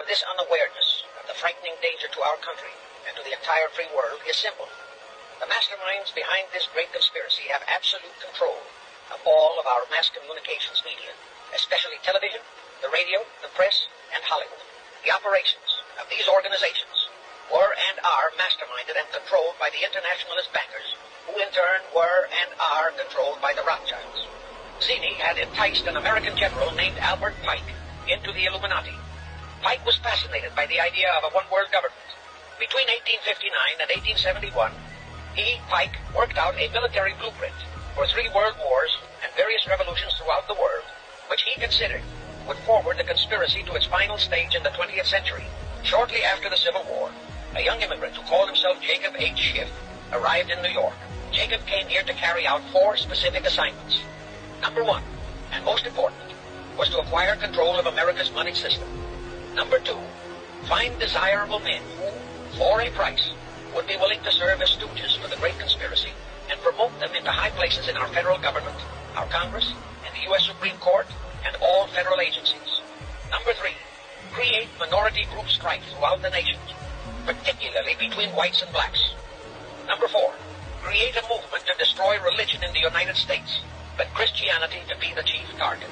this unawareness of the frightening danger to our country and to the entire free world is simple. The masterminds behind this great conspiracy have absolute control of all of our mass communications media, especially television, the radio, the press, and Hollywood. The operations of these organizations were and are masterminded and controlled by the internationalist bankers, who in turn were and are controlled by the Rothschilds. Zini had enticed an American general named Albert Pike into the Illuminati. Pike was fascinated by the idea of a one-world government. Between 1859 and 1871, Pike, worked out a military blueprint for 3 world wars and various revolutions throughout the world, which he considered would forward the conspiracy to its final stage in the 20th century. Shortly after the Civil War, a young immigrant who called himself Jacob H. Schiff arrived in New York. Jacob came here to carry out 4 specific assignments. Number 1, and most important, was to acquire control of America's money system. Number 2, find desirable men who, for a price, would be willing to serve as stooges for the great conspiracy and promote them into high places in our federal government, our Congress, and the U.S. Supreme Court, and all federal agencies. Number 3, create minority group strife throughout the nation, particularly between whites and blacks. Number 4, create a movement to destroy religion in the United States, but Christianity to be the chief target.